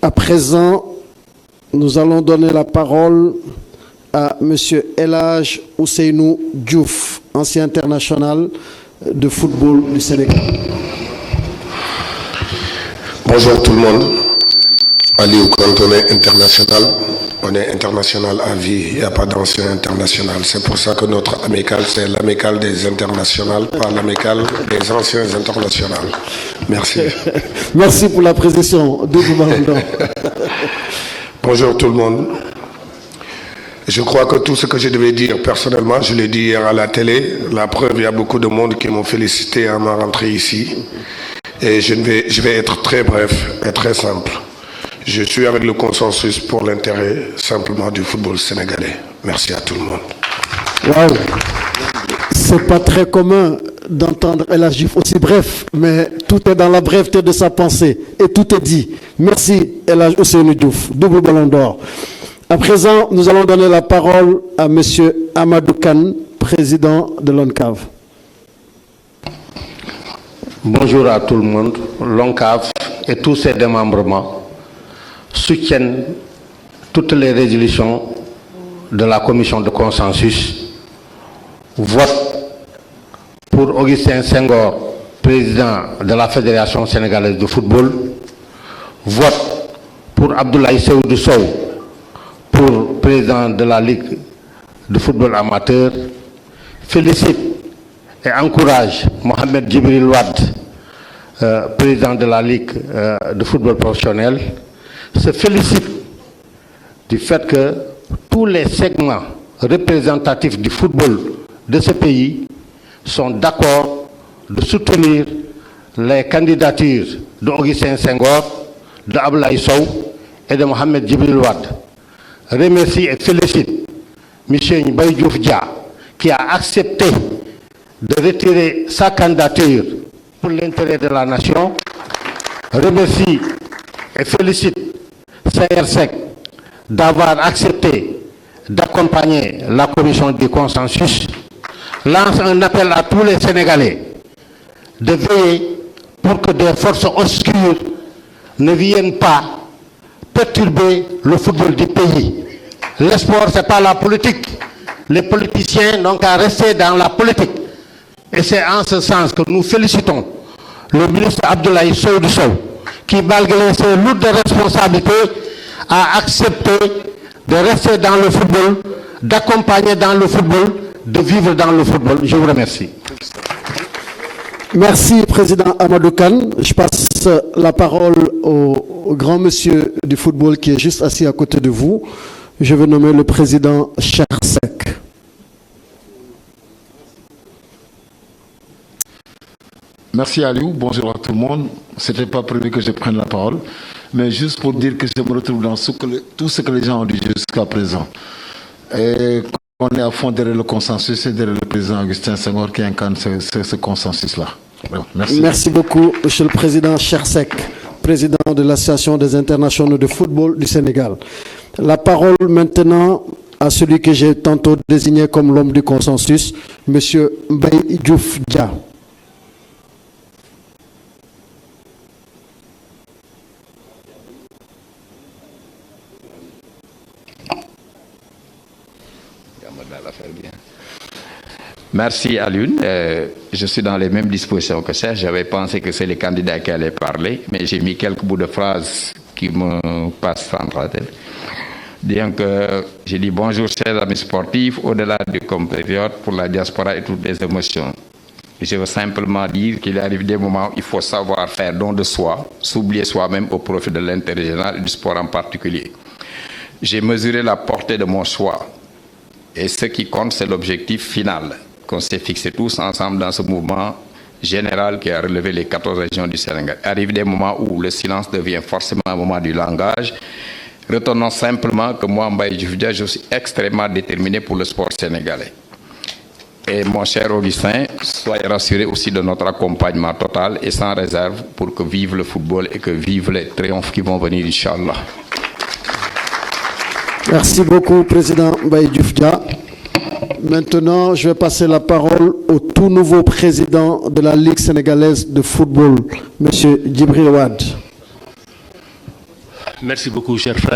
À présent, nous allons donner la parole à M. El Hadj Ousseynou Diouf, ancien international de football du Sénégal. Bonjour tout le monde. Aliou, quand on est international à vie, il n'y a pas d'ancien international. C'est pour ça que notre amicale, c'est l'amicale des internationales, pas l'amicale des anciens internationaux. Merci. Merci pour la précision. Bonjour tout le monde. Je crois que tout ce que je devais dire personnellement, je l'ai dit hier à la télé. La preuve, il y a beaucoup de monde qui m'ont félicité à ma rentrée ici. Et je vais être très bref et très simple. Je suis avec le consensus pour l'intérêt simplement du football sénégalais. Merci à tout le monde. Waouh! C'est pas très commun d'entendre El Hadj Diouf aussi bref, mais tout est dans la breveté de sa pensée et tout est dit. Merci El Hadj Ousseynou Diouf, double ballon d'or. À présent, nous allons donner la parole à M. Amadou Kane, président de l'ONCAV. Bonjour à tout le monde. L'ONCAV et tous ses démembrements soutiennent toutes les résolutions de la commission de consensus, votent pour Augustin Senghor, président de la Fédération sénégalaise de football, votent pour Abdoulaye Seydou Sow, pour président de la Ligue de football amateur, félicite et encourage Mohamed Djibril Wade, président de la Ligue de football professionnel, se félicite du fait que tous les segments représentatifs du football de ce pays sont d'accord de soutenir les candidatures d'Augustin Senghor, de Abdoulaye Sow et de Mohamed Djibril Wade. Remercie et félicite M. Mbaye Diouf Dia qui a accepté de retirer sa candidature pour l'intérêt de la nation. Remercie et félicite CRSEC d'avoir accepté d'accompagner la commission du consensus. Lance un appel à tous les Sénégalais de veiller pour que des forces obscures ne viennent pas perturber le football du pays. Le sport, ce n'est pas la politique. Les politiciens n'ont qu'à rester dans la politique. Et c'est en ce sens que nous félicitons le ministre Abdoulaye Seydou Sow, qui, malgré ses lourdes responsabilités, a accepté de rester dans le football, d'accompagner dans le football, de vivre dans le football. Je vous remercie. Merci, Président Amadou Kane. Je passe la parole au grand monsieur du football qui est juste assis à côté de vous. Je vais nommer le président Chersek. Merci Aliou, bonjour à tout le monde. Ce n'était pas prévu que je prenne la parole, mais juste pour dire que je me retrouve dans tout ce que les gens ont dit jusqu'à présent. Et on est à fond derrière le consensus et derrière le président Augustin Senghor qui incarne ce consensus-là. Merci. Merci beaucoup, Monsieur le Président Chersek, président de l'Association des internationaux de football du Sénégal. La parole maintenant à celui que j'ai tantôt désigné comme l'homme du consensus, Monsieur Mbaye Diouf Dia. Merci Alioune. Je suis dans les mêmes dispositions que ça. J'avais pensé que c'est les candidats qui allaient parler, mais j'ai mis quelques bouts de phrases qui me passent entre la tête. Donc, j'ai dit bonjour chers amis sportifs, au-delà du compatriote, pour la diaspora et toutes les émotions. Je veux simplement dire qu'il arrive des moments où il faut savoir faire don de soi, s'oublier soi-même au profit de l'intérêt général et du sport en particulier. J'ai mesuré la portée de mon choix et ce qui compte, c'est l'objectif final qu'on s'est fixé tous ensemble dans ce mouvement général qui a relevé les 14 régions du Sénégal. Arrive des moments où le silence devient forcément un moment du langage. Retenons simplement que moi, Mbaye Diouf Dia, je suis extrêmement déterminé pour le sport sénégalais. Et mon cher Augustin, soyez rassurés aussi de notre accompagnement total et sans réserve pour que vive le football et que vivent les triomphes qui vont venir, Inch'Allah. Merci beaucoup, Président Mbaye Diouf Dia. Maintenant, je vais passer la parole au tout nouveau président de la Ligue sénégalaise de football, M. Djibril Wade. Merci beaucoup, cher frère.